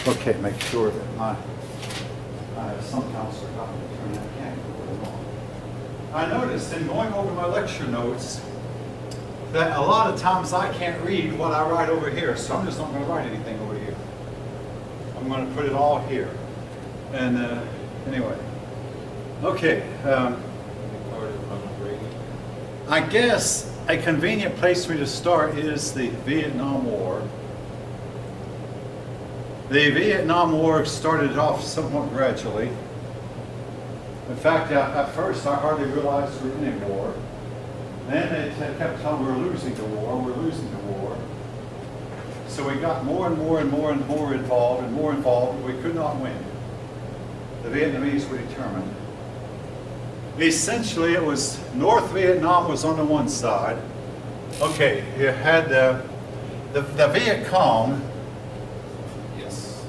Okay, make sure that I have sometimes forgotten to turn that camera on. I noticed in going over my lecture notes that a lot of times I can't read what I write over here, so I'm just not going to write anything over here. I'm going to put it all here. And anyway, okay. I guess a convenient place for me to start is the Vietnam War. The Vietnam War started off somewhat gradually. In fact, at first I hardly realized we were in a war. Then they kept telling me we're losing the war, we're losing the war. So we got more and more and more and more involved and more involved. We could not win. The Vietnamese were determined. Essentially, it was North Vietnam was on the one side. Okay, you had the Viet Cong. Yes.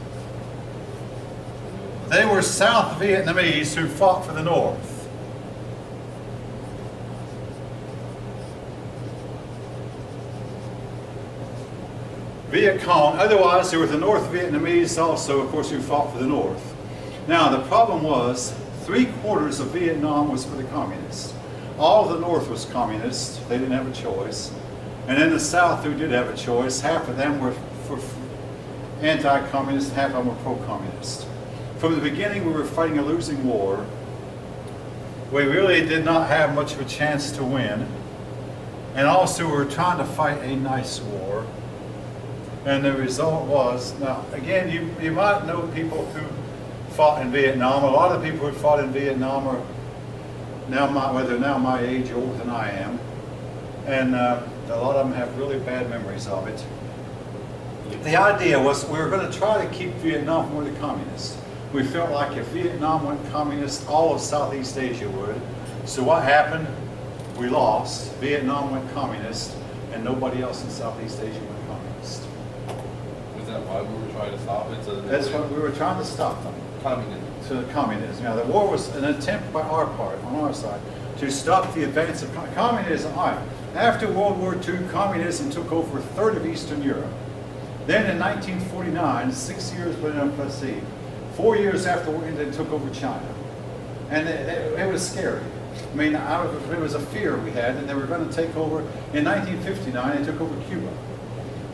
They were South Vietnamese who fought for the North. Viet Cong, otherwise there were the North Vietnamese also, of course, who fought for the North. Now the problem was, 3/4 of Vietnam was for the communists. All of the North was communist, they didn't have a choice. And in the South who did have a choice, half of them were for anti-communist, half of them were pro-communist. From the beginning we were fighting a losing war. We really did not have much of a chance to win. And also we were trying to fight a nice war. And the result was, now again, you might know people who fought in Vietnam. A lot of people who fought in Vietnam are now my age or older than I am. And a lot of them have really bad memories of it. The idea was we were going to try to keep Vietnam from the communists. We felt like if Vietnam went communist, all of Southeast Asia would. So what happened? We lost. Vietnam went communist, and nobody else in Southeast Asia went communist. Was that why we were trying to stop it? So that That's what we were trying to stop them. Communism. To the communism. Now, the war was an attempt by our part, on our side, to stop the advance of communism. All right. After World War II, communism took over a third of Eastern Europe. Then in 1949, 6 years, let's see, 4 years after the war ended, they took over China. And it was scary. I mean, it was a fear we had, and they were going to take over. In 1959, they took over Cuba.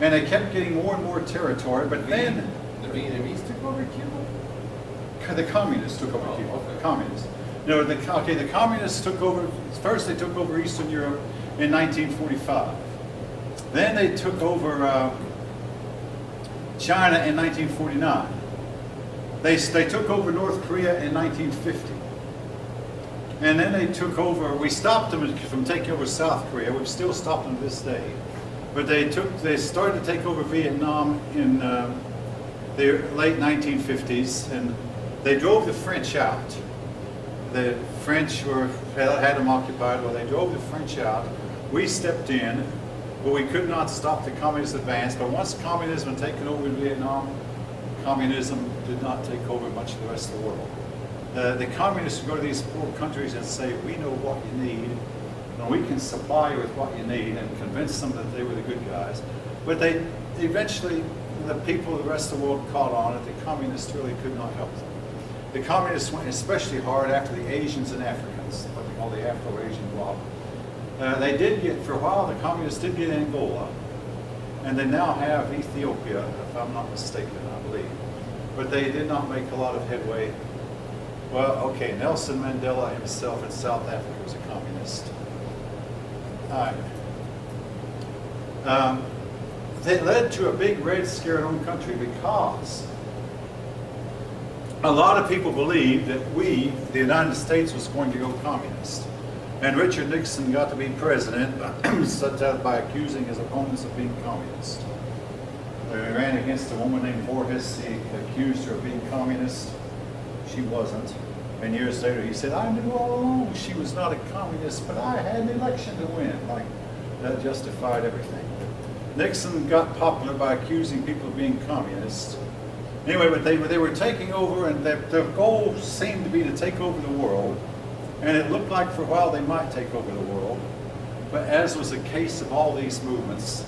And they kept getting more and more territory, but then The Vietnamese took over Cuba? the communists took over Cuba. Okay. Communists. No, the communists took over, first they took over Eastern Europe in 1945. Then they took over China in 1949. They took over North Korea in 1950. And then they took over, we stopped them from taking over South Korea. We've still stopped them to this day. But they started to take over Vietnam in the late 1950s, and they drove the French out. The French had them occupied. Well, they drove the French out. We stepped in, but we could not stop the communist advance. But once communism had taken over in Vietnam, communism did not take over much of the rest of the world. The communists would go to these poor countries and say, we know what you need, and we can supply you with what you need, and convince them that they were the good guys. But they eventually, the people of the rest of the world caught on it. The communists really could not help them. The communists went especially hard after the Asians and Africans, what they call the Afro-Asian bloc. They did get, for a while, the communists did get Angola, and they now have Ethiopia, if I'm not mistaken, I believe. But they did not make a lot of headway. Well, okay, Nelson Mandela himself in South Africa was a communist. They led to a big Red Scare in our own country because a lot of people believed that we, the United States, was going to go communist. And Richard Nixon got to be president by accusing his opponents of being communist. He ran against a woman named Borges. He accused her of being communist. She wasn't. And years later he said, I knew all along she was not a communist, but I had an election to win. Like, that justified everything. Nixon got popular by accusing people of being communist. Anyway, but they were taking over, and their goal seemed to be to take over the world. And it looked like for a while they might take over the world. But as was the case of all these movements,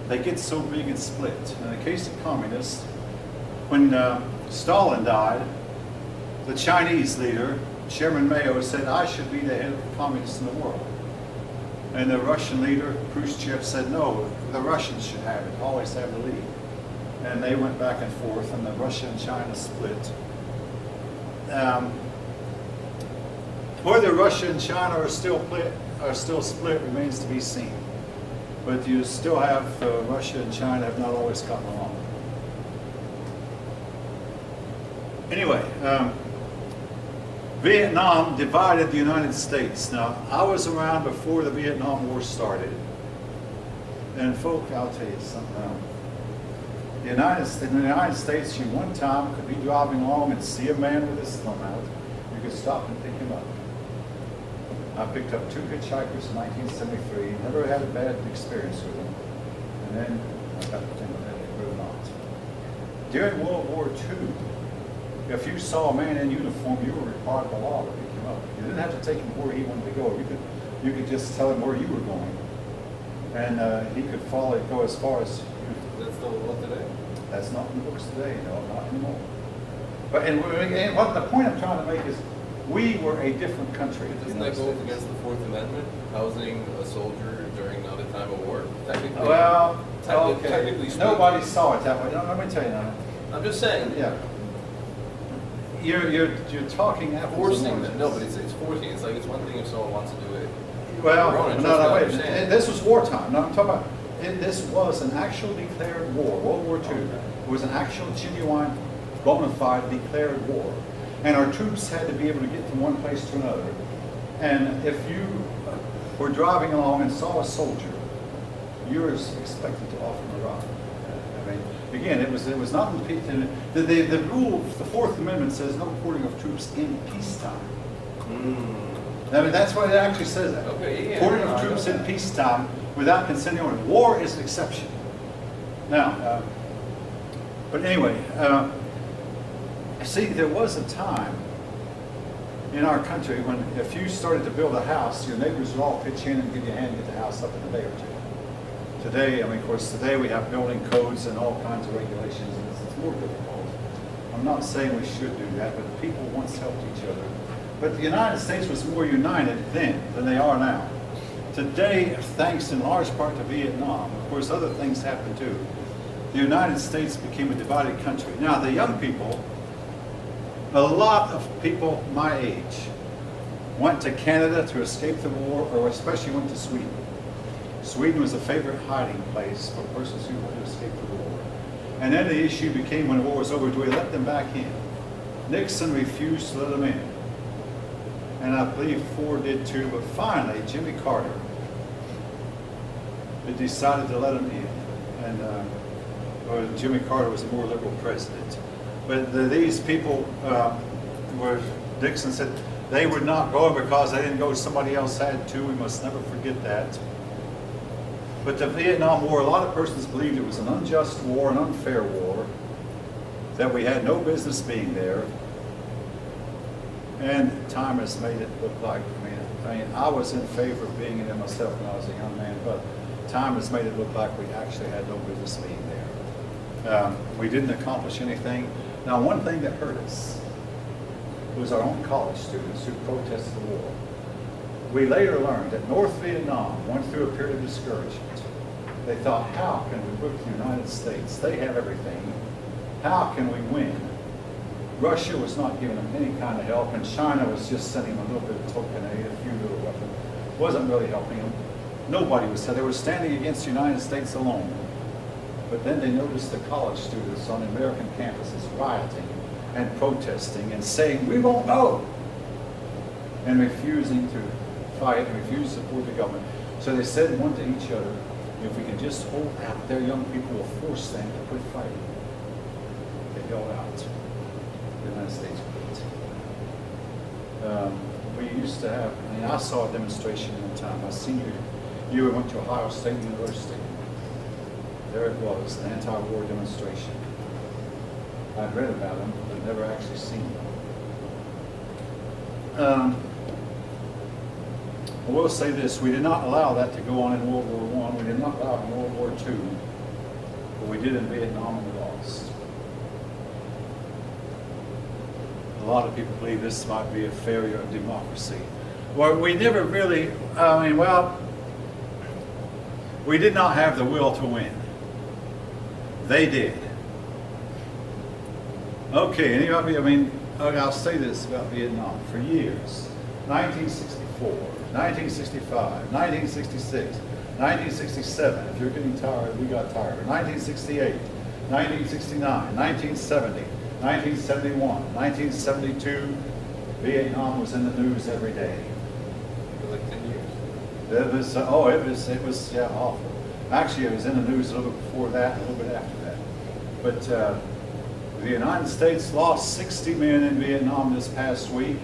they get so big and split. In the case of communists, when Stalin died, the Chinese leader, Chairman Mao, said, I should be the head of the communists in the world. And the Russian leader, Khrushchev, said, no, the Russians should have it, always have the lead. And they went back and forth, and the Russia and China split. Whether Russia and China are still split remains to be seen. But you still have Russia and China have not always gotten along. Anyway, Vietnam divided the United States. Now, I was around before the Vietnam War started. And folk, I'll tell you something. In the United States, you one time could be driving along and see a man with his thumb out. You could stop and pick him up. I picked up 2 hitchhikers in 1973. Never had a bad experience with them. And then I got to think that they were not. During World War II, if you saw a man in uniform, you were required by law to pick him up. You didn't have to take him where he wanted to go. You could just tell him where you were going, and he could go as far as you. That's the law today? That's not in the books today, no, not anymore. But and what the point I'm trying to make is, we were a different country. Doesn't that go against the Fourth Amendment? Housing a soldier during not a time of war? Technically. Well, technically okay. Nobody saw it that way. No, let me tell you now. I'm just saying. Yeah. You're talking apples Forcing and them. oranges. No, but it's forcing. It's like it's one thing if someone wants to do it. Well, Ronan, no, wait. understand. This was wartime. No, I'm talking about. This was an actual declared war. World War II. Okay. It was an actual, genuine, bona fide declared war, and our troops had to be able to get from one place to another. And if you were driving along and saw a soldier, you were expected to offer him a ride. I mean, again, it was not in the rule. The Fourth Amendment says no reporting of troops in peacetime. I mean, that's why it actually says that. Okay, yeah. Reporting of troops in peacetime without consenting order. War is an exception. Now, but anyway, see, there was a time in our country when if you started to build a house, your neighbors would all pitch in and give you a hand to get the house up in a day or two. Today, I mean, of course, today we have building codes and all kinds of regulations, and it's more difficult. I'm not saying we should do that, but people once helped each other. But the United States was more united then than they are now. Today, thanks in large part to Vietnam, of course, other things happened too. The United States became a divided country. Now, the young people, a lot of people my age, went to Canada to escape the war, or especially went to Sweden. Sweden was a favorite hiding place for persons who wanted to escape the war. And then the issue became, when the war was over, do we let them back in? Nixon refused to let them in. And I believe Ford did too, but finally, Jimmy Carter decided to let them in. And Jimmy Carter was a more liberal president. But these people Nixon said they would not go because they didn't go, somebody else had to. We must never forget that. But the Vietnam War, a lot of persons believed it was an unjust war, an unfair war, that we had no business being there. And time has made it look like, I mean, I was in favor of being in it myself when I was a young man, but time has made it look like we actually had no business being there. We didn't accomplish anything. Now, one thing that hurt us was our own college students who protested the war. We later learned that North Vietnam went through a period of discouragement. They thought, how can we whip the United States? They have everything. How can we win? Russia was not giving them any kind of help, and China was just sending them a little bit of token aid, a few little weapons. Wasn't really helping them. Nobody was. They were standing against the United States alone. But then they noticed the college students on American campuses rioting and protesting and saying, we won't go, and refusing to fight and refusing to support the government. So they said one to each other, if we can just hold out, their young people will force them to quit fighting. They held out. The United States quit. We used to have, I mean, I saw a demonstration one time. My senior year, we went to Ohio State University. There it was, an anti-war demonstration. I'd read about them, but never actually seen them. I will say this, we did not allow that to go on in World War I. We did not allow it in World War II, but we did in Vietnam, and we lost. a lot of people believe this might be a failure of democracy. Well, we never really, we did not have the will to win. They did. Okay, anybody, I'll say this about Vietnam. For years, 1964, 1965, 1966, 1967, if you're getting tired, we got tired. 1968, 1969, 1970, 1971, 1972, Vietnam was in the news every day. For like 10 years. It was awful. Actually, it was in the news a little bit before that, and a little bit after that. But the United States lost 60 men in Vietnam this past week.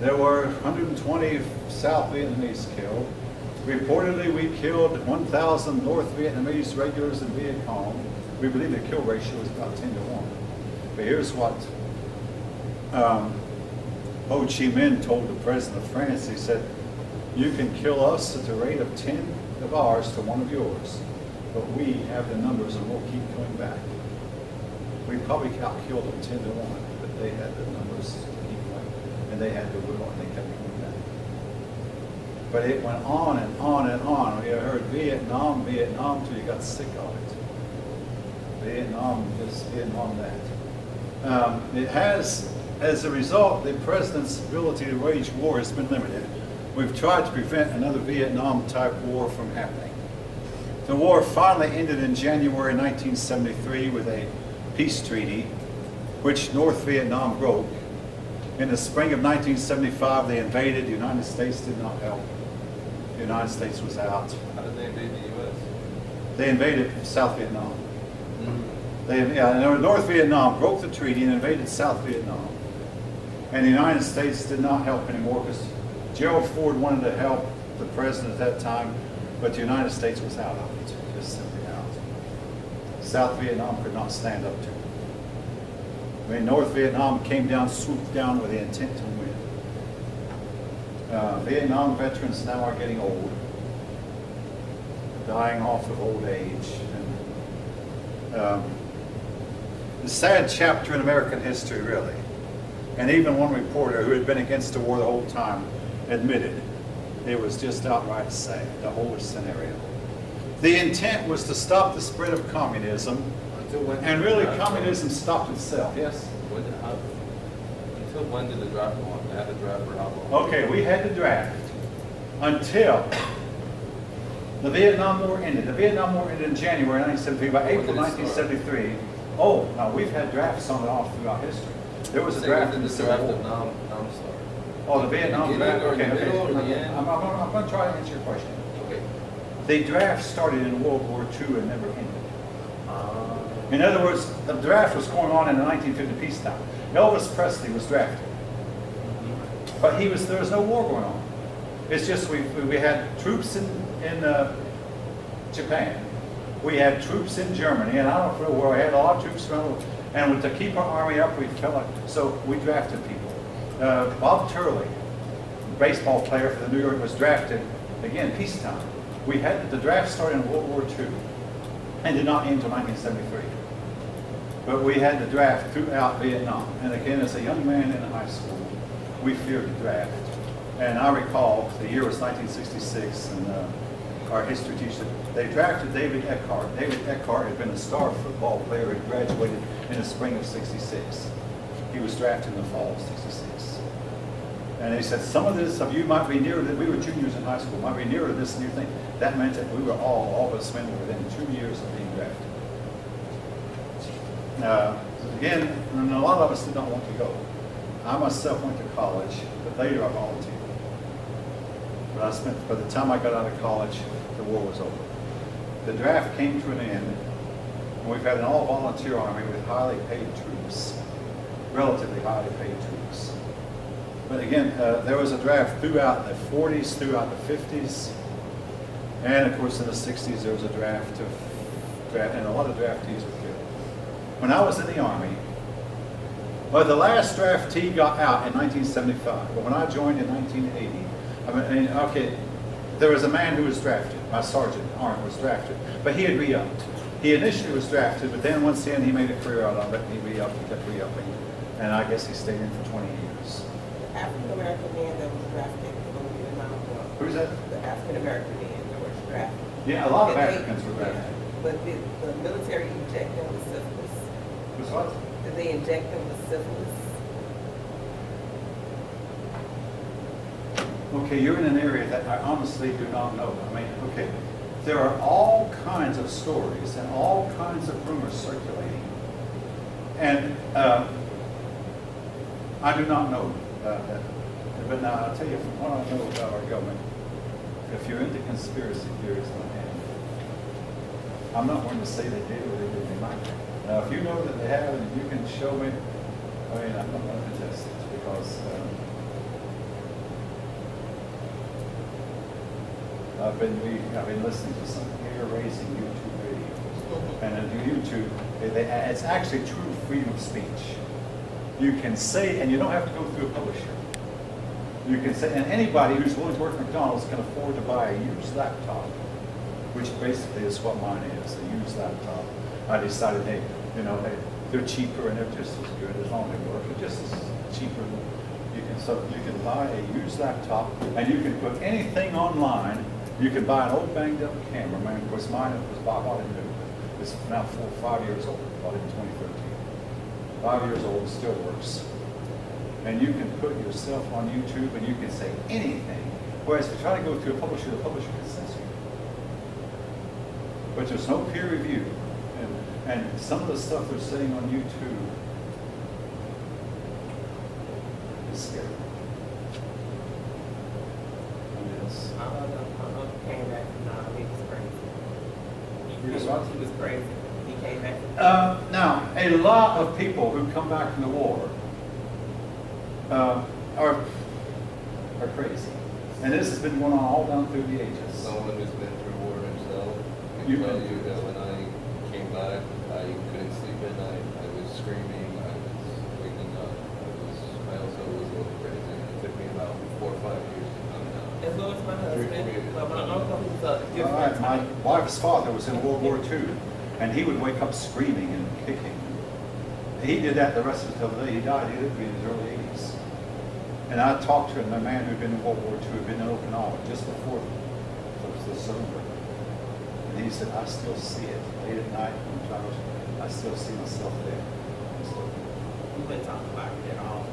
There were 120 South Vietnamese killed. Reportedly, we killed 1,000 North Vietnamese regulars in Viet Cong. We believe the kill ratio is about 10 to 1. But here's what Ho Chi Minh told the president of France. He said, "You can kill us at the rate of 10 of ours to 1 of yours, but we have the numbers and we'll keep coming back." We probably outkilled them 10 to 1, but they had the numbers to keep going, and they had the will, and they kept coming back. But it went on and on and on. We heard Vietnam, Vietnam, till you got sick of it. Vietnam this, Vietnam that. It has, as a result, the president's ability to wage war has been limited. We've tried to prevent another Vietnam-type war from happening. The war finally ended in January 1973 with a peace treaty, which North Vietnam broke. In the spring of 1975, they invaded. The United States did not help. The United States was out. How did they invade the U.S.? They invaded South Vietnam. North Vietnam broke the treaty and invaded South Vietnam. And the United States did not help anymore because Gerald Ford wanted to help the president at that time, but the United States was out of it, just simply out. South Vietnam could not stand up to it. North Vietnam came down, swooped down with the intent to win. Vietnam veterans now are getting old, dying off of old age. And, the sad chapter in American history, really. And even one reporter who had been against the war the whole time admitted it was just outright sad, the whole scenario. The intent was to stop the spread of communism, and really communism stopped itself, yes? Until when did the draft go on? They had the draft for how long? Okay, we had the draft until the Vietnam War ended. The Vietnam War ended in January 1973. By April 1973, now we've had drafts on and off throughout history. There was a draft in the Civil War. Nam started. Oh, the Vietnam draft? Or the Okay, middle or the okay. end? I'm going to try to answer your question. Okay. The draft started in World War II and never ended. In other words, the draft was going on in the 1950 peacetime. Elvis Presley was drafted, but there was no war going on. It's just we had troops in Japan, we had troops in Germany, and I don't know where we had a lot of troops around. And to keep our army up, we felt like so we drafted people. Bob Turley, baseball player for the New York, was drafted again peacetime. We had the draft started in World War II and did not end until 1973. But we had the draft throughout Vietnam. And again, as a young man in high school, we feared the draft. And I recall the year was 1966, and our history teacher, they drafted David Eckhart. David Eckhart had been a star football player and graduated in the spring of ’66. He was drafted in the fall of '66. And they said, some of you might be nearer, we were juniors in high school, might be nearer to this new thing. That meant that we were all of us men were within 2 years of being drafted. Again, and a lot of us did not want to go. I myself went to college, but later I volunteered. But by the time I got out of college, the war was over. The draft came to an end, and we've had an all-volunteer army with highly paid troops, relatively highly paid troops. But again, there was a draft throughout the 40s, throughout the 50s, and of course in the 60s there was a draft, and a lot of draftees were killed. When I was in the Army, the last draftee got out in 1975, but when I joined in 1980, there was a man who was drafted, my sergeant, Arnold, was drafted, but he had re-upped. He initially was drafted, but then once in, he made a career out of it, and he re-upped, he kept re-upping, and I guess he stayed in for 20 years. The African American man that was drafted will be the amount of. Who's that? The African American man that was drafted. Yeah, a lot of Did they- Africans were drafted. yeah, But did the military inject them with syphilis? Was what? Did they inject them with syphilis? Okay, you're in an area that I honestly do not know. I mean, okay, there are all kinds of stories and all kinds of rumors circulating. And I do not know that. But now I'll tell you from what I know about our government, if you're into conspiracy theories, I'm not going to say they did or they didn't. They might. Now, if you know that they have and you can show me, I mean, I'm not going to contest it because I've been listening to some hair-raising YouTube videos, and on YouTube, it's actually true freedom of speech. You can say, and you don't have to go through a publisher. You can say, and anybody who's willing to work at McDonald's can afford to buy a used laptop, which basically is what mine is, a used laptop. I decided, hey, they're cheaper and they're just as good as long as they work. They're just as cheaper. So you can buy a used laptop and you can put anything online. You can buy an old banged up camera. Man, of course, mine was bought in new. It's now 4 or 5 years old. Bought it in 2013. 5 years old, still works. And you can put yourself on YouTube and you can say anything. Whereas if you try to go to a publisher, the publisher can censor you. But there's no peer review. And some of the stuff they're saying on YouTube is scary. Yes. Came back from now, he was crazy. He was what? He was crazy. He came back from Now, a lot of people who come back from the war are crazy. And this has been going on all down through the ages. Someone who's been through war himself can You've tell been you through that this. when I came back, I couldn't sleep at night. I was screaming. I was waking up. I also was a little crazy. It took me about 4 or 5 years to come down. as well as my husband. But my uncle was a All different right, my type. wife's father was in World War II, and he would wake up screaming and kicking. He did that the rest of his day. He died. He lived to be in his early 80s. And I talked to him, a man who'd been in World War II, had been in Okinawa just before the Civil War. And he said, I still see it late at night when I still see myself there. We wouldn't talk about it at all.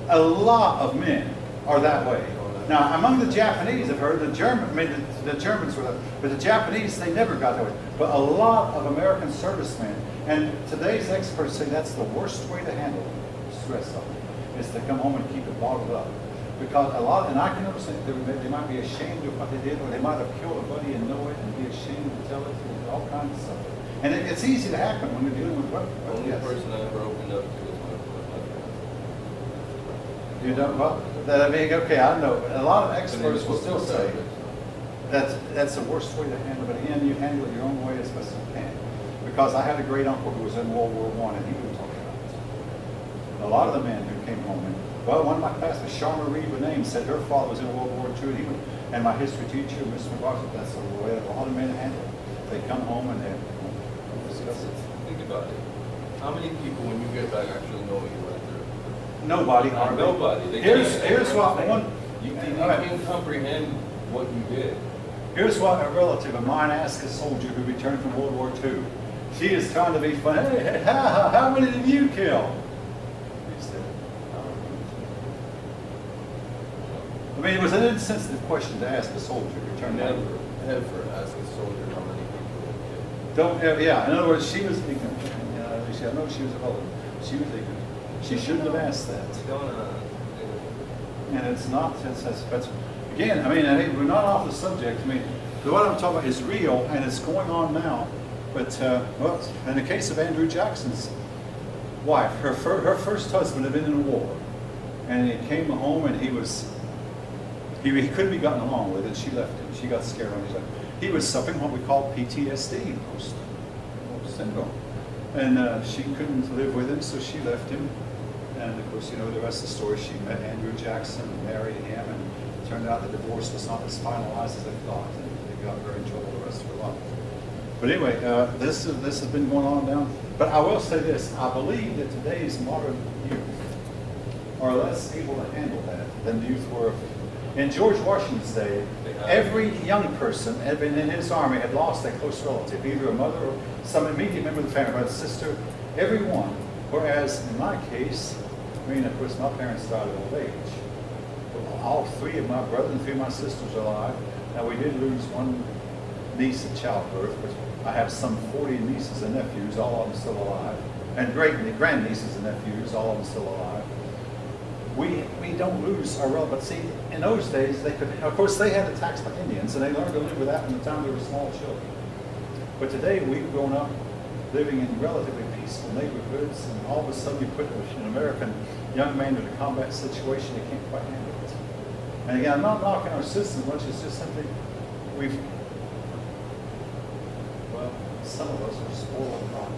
A lot of men are that way. Now, among the Japanese, I've heard the Germans were that, but the Japanese, they never got that way. But a lot of American servicemen, and today's experts say that's the worst way to handle stress of it, is to come home and keep it bottled up. Because a lot, and I can understand, they might be ashamed of what they did, or they might have killed a buddy and know it, and be ashamed to tell it, and all kinds of stuff. And it's easy to happen when you're dealing with what? The only Yes. person I ever opened up to was my friend. You don't, well, I mean, okay, I know, but a lot of experts will still say that's the worst way to handle it. Again, you handle it your own way as best you can. Because I had a great uncle who was in World War I, and he would talk about it. A lot of the men who came home, and, well, one of my pastors, Sharma Reed Benaim, said her father was in World War II, and he would, and my history teacher, Mr. McGraw, that's the way a lot of men handle it. They come home and they discuss it. Think about it. How many people, when you get back, actually know what you went through? Nobody. Nobody. They Here's can't- what one. You all right. can comprehend what you did. Here's what a relative of mine asked a soldier who returned from World War II. She is trying to be funny. Hey, how many did you kill? He said, I mean, it was an insensitive question to ask a soldier who returned. Never, ever ask a soldier how many people they killed. Don't ever, yeah. In other words, she was ignorant. I know she was a relative. She was ignorant. She shouldn't have asked that. And it's not, that's, again, I mean, we're not off the subject. I mean, what I'm talking about is real, and it's going on now. But, well, in the case of Andrew Jackson's wife, her first husband had been in a war. And he came home and he couldn't be gotten along with it. She left him. She got scared on his life. He was suffering what we call PTSD, post syndrome. And she couldn't live with him, so she left him. And of course, you know the rest of the story. She met Andrew Jackson, married him, and it turned out the divorce was not as finalized as they thought. And they got her in trouble the rest of her life. But anyway, this has been going on down. But I will say this, I believe that today's modern youth are less able to handle that than the youth were in George Washington's day. Every young person had been in his army had lost a close relative, either a mother or some immediate member of the family, brother, sister, everyone. Whereas in my case, I mean, of course, my parents died of old age. All three of my brothers and three of my sisters are alive. Now, we did lose one niece at childbirth, but I have some 40 nieces and nephews, all of them still alive, and grandnieces and nephews, all of them still alive. We don't lose our relatives. See, in those days, they could, of course, they had attacks by Indians, and they learned to live with that from the time they were small children. But today, we've grown up living in relatively peaceful neighborhoods, and all of a sudden, you put an American young man in a combat situation, they can't quite handle it. And again, I'm not knocking our system much, it's just simply some of us are spoiled rotten.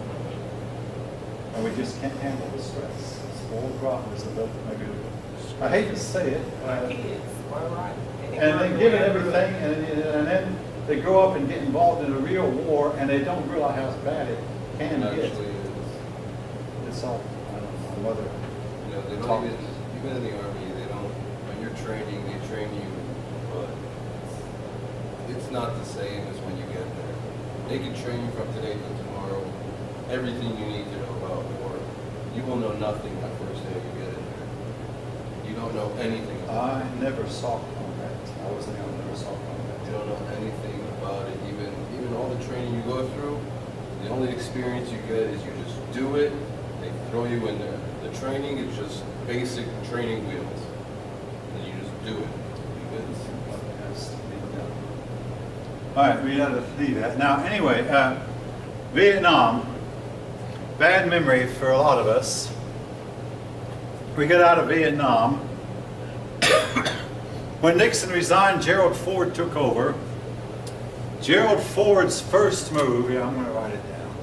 And we just can't handle the stress. Spoiled rotten is the maybe. I hate to say it. My kids, well, right. And they give it everything, and then they grow up and get involved in a real war, and they don't realize how bad it can And get. actually, It's all, I don't know, whether. you know, they don't even in the army, they don't, when you're training, they train you, but it's not the same as when you get there. They can train you from today to tomorrow, everything you need to know about war. You will know nothing that first day you get in there. You don't know anything about I never saw combat. I was the young, never saw it. You combat. don't know anything about it. Even all the training you go through, the only experience you get is you just do it, they throw you in there. The training is just basic training wheels. And you just do it. Because What has to be done. All right, we gotta leave that. Now, anyway, Vietnam, bad memory for a lot of us. We got out of Vietnam. When Nixon resigned, Gerald Ford took over. Gerald Ford's first move, I'm going to write it down,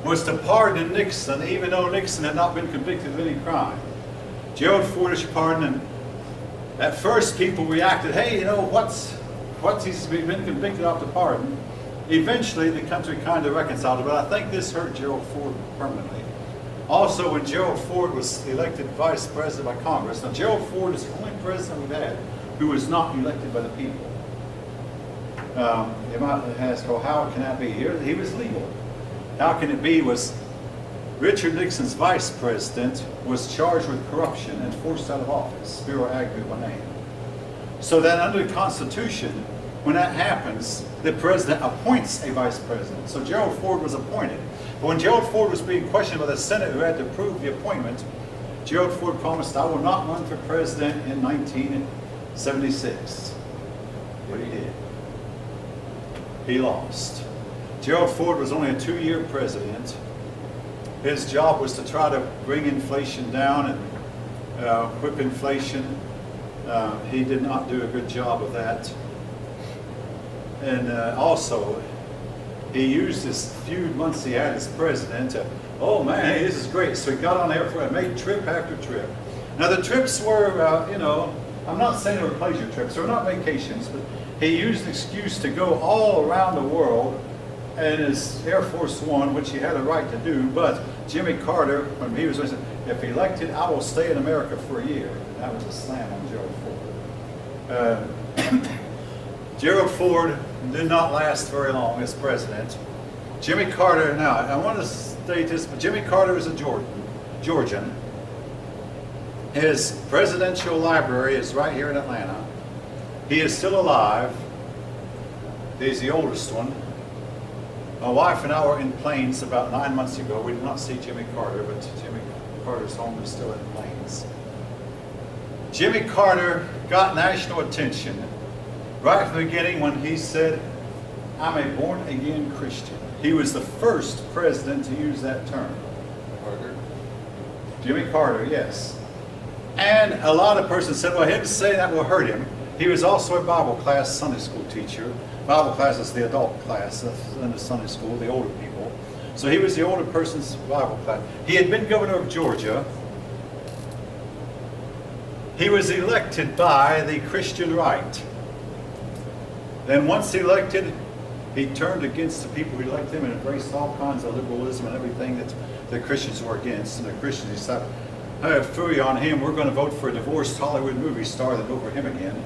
was to pardon Nixon, even though Nixon had not been convicted of any crime. Gerald Ford is pardoned, and at first people reacted, hey, you know, what's he's been convicted of to pardon? Eventually the country kind of reconciled it, but I think this hurt Gerald Ford permanently. Also, when Gerald Ford was elected vice president by Congress, now Gerald Ford is the only president we've had who was not elected by the people. You might ask, well, how can that be? He was legal. How can it be? Was Richard Nixon's vice president was charged with corruption and forced out of office, Spiro Agnew by name. So then under the Constitution, when that happens, the president appoints a vice president. So Gerald Ford was appointed. But when Gerald Ford was being questioned by the Senate who had to approve the appointment, Gerald Ford promised, I will not run for president in 1976. But he did. He lost. Gerald Ford was only a 2-year president. His job was to try to bring inflation down and whip inflation. He did not do a good job of that. And also, he used his few months he had as president to, oh man, hey, this is great. So he got on the airplane and made trip after trip. Now the trips were, you know, I'm not saying they were pleasure trips, they were not vacations, but he used an excuse to go all around the world in his Air Force One, which he had a right to do, but Jimmy Carter, when he was if elected, I will stay in America for a year. And that was a slam on Gerald Ford. Gerald Ford did not last very long as president. Jimmy Carter, now I want to state this, but Jimmy Carter is a Georgian. His presidential library is right here in Atlanta. He is still alive. He's the oldest one. My wife and I were in Plains about 9 months ago. We did not see Jimmy Carter, but Jimmy Carter's home is still in Plains. Jimmy Carter got national attention right from the beginning when he said, I'm a born-again Christian. He was the first president to use that term. Carter. Jimmy Carter, yes. And a lot of persons said, well, him saying that will hurt him. He was also a Bible class Sunday school teacher. Bible class is the adult class in the Sunday school, the older people. So he was the older person's Bible class. He had been governor of Georgia. He was elected by the Christian right. Then once elected, he turned against the people who elected him and embraced all kinds of liberalism and everything that the Christians were against. And the Christians decided, phooey on him, we're going to vote for a divorced Hollywood movie star to vote for him again.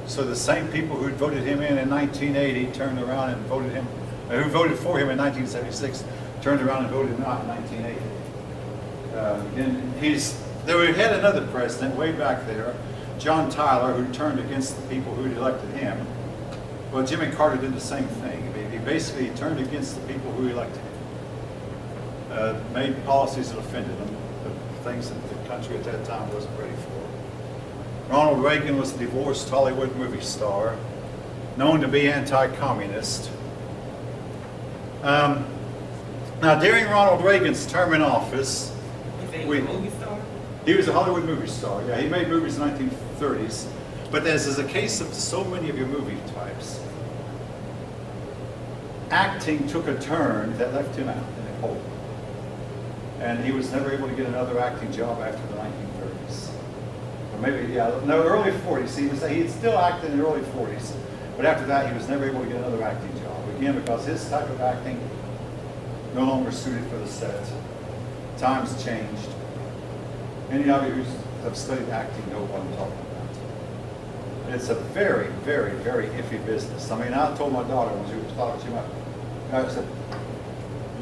So the same people who voted him in 1980 turned around and voted him, who voted for him in 1976, turned around and voted him out in 1980. We had another president way back there, John Tyler, who turned against the people who elected him. Well, Jimmy Carter did the same thing. He basically turned against the people who elected him, made policies that offended them, the things that the country at that time wasn't ready for. Ronald Reagan was a divorced Hollywood movie star, known to be anti-communist. Now, during Ronald Reagan's term in office, He was a movie star? he was a Hollywood movie star. Yeah, he made movies in the 1930s. But as is the case of so many of your movie types, acting took a turn that left him out in the cold. And he was never able to get another acting job after the 1930s. Or maybe, no, early 40s. He'd still acted in the early 40s. But after that, he was never able to get another acting job. Again, because his type of acting no longer suited for the set. Times changed. Any of you who have studied acting know what I'm talking about. It's a very, very, very iffy business. I mean, I told my daughter when she thought I said,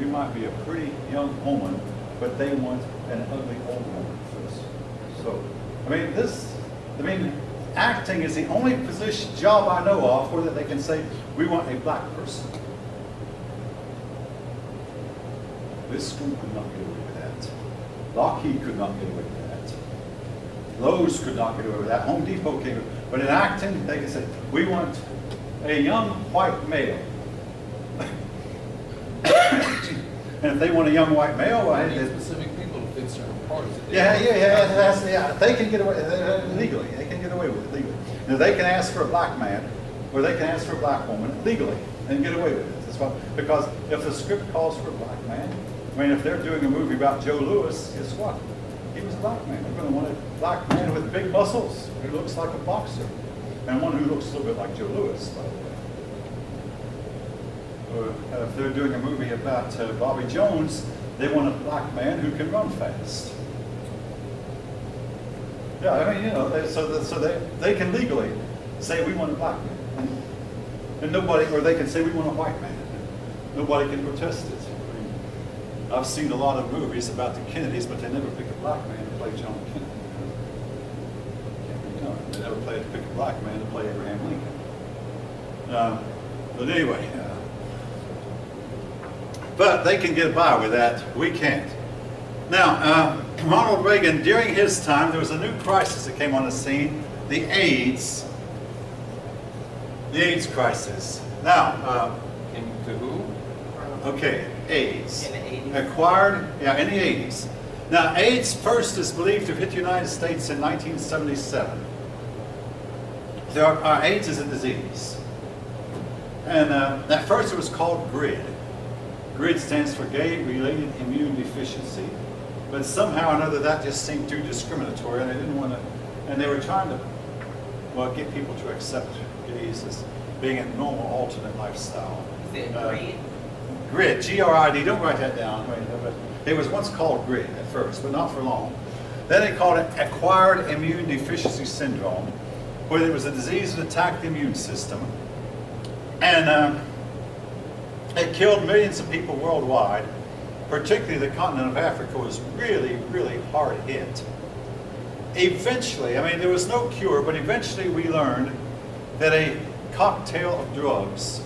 you might be a pretty young woman, but they want an ugly old woman for this. So, acting is the only job I know of where they can say, we want a black person. This school could not get away with that. Lockheed could not get away with that. Lowe's could not get away with that. Home Depot came. But in acting, they can say, we want a young white male. And if they want a young white male, well, Specific people to fit certain parts. they can get away legally. They can get away with it legally. Now they can ask for a black man, or they can ask for a black woman legally and get away with it. That's why, because if the script calls for a black man, if they're doing a movie about Joe Louis, guess what? He was a black man. They're going to want a black man with big muscles who looks like a boxer, and one who looks a little bit like Joe Louis, by the way. Or if they're doing a movie about Bobby Jones, they want a black man who can run fast. Yeah, they can legally say we want a black man, and nobody, or they can say we want a white man. Nobody can protest it. I've seen a lot of movies about the Kennedys, but they never pick a black man to play John Kennedy. Can't be done. They never pick a black man to play Abraham Lincoln. But anyway, but they can get by with that. We can't. Now, Ronald Reagan, during his time, there was a new crisis that came on the scene, the AIDS crisis. Now, To who? okay, AIDS. In the 80s. Acquired, in the 80s. Now, AIDS first is believed to have hit the United States in 1977. AIDS is a disease. And at first it was called GRID. GRID stands for Gay-Related Immune Deficiency. But somehow or another that just seemed too discriminatory, and they didn't want to, and they were trying to, get people to accept gays as being a normal alternate lifestyle. Is it GRID? GRID, G-R-I-D, don't write that down. It was once called GRID at first, but not for long. Then they called it Acquired Immune Deficiency Syndrome, where it was a disease that attacked the immune system. And it killed millions of people worldwide. Particularly the continent of Africa was really, really hard hit. Eventually, there was no cure, but eventually we learned that a cocktail of drugs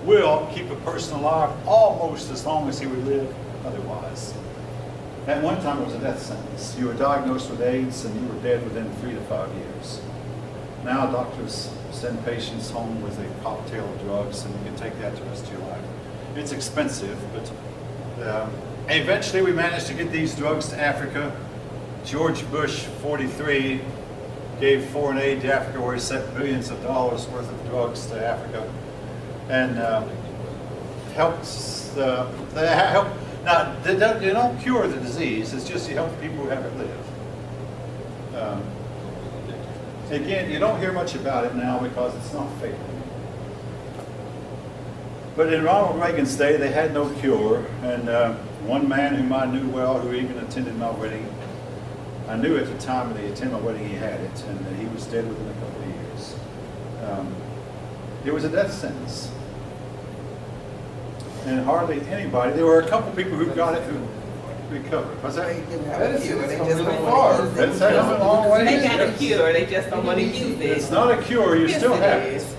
will keep a person alive almost as long as he would live otherwise. At one time it was a death sentence. You were diagnosed with AIDS and you were dead within 3 to 5 years. Now doctors send patients home with a cocktail of drugs and you can take that the rest of your life. It's expensive, but eventually we managed to get these drugs to Africa. George Bush, 43, gave foreign aid to Africa where he sent billions of dollars worth of drugs to Africa. And helps, they help. Now, they don't cure the disease, it's just you help people who have it live. Again, you don't hear much about it now because it's not fatal anymore. But in Ronald Reagan's day, they had no cure, and one man whom I knew well, who even attended my wedding, I knew at the time that he attended my wedding he had it, and he was dead within a couple of years. It was a death sentence. And hardly anybody, there were a couple people who got it who recovered. What's that? They do have a Medicine cure, is they coming just don't far. want to use it. That's a long way. They got a cure, they just don't want to use it. It's not a cure, you Yes, still it have it. is.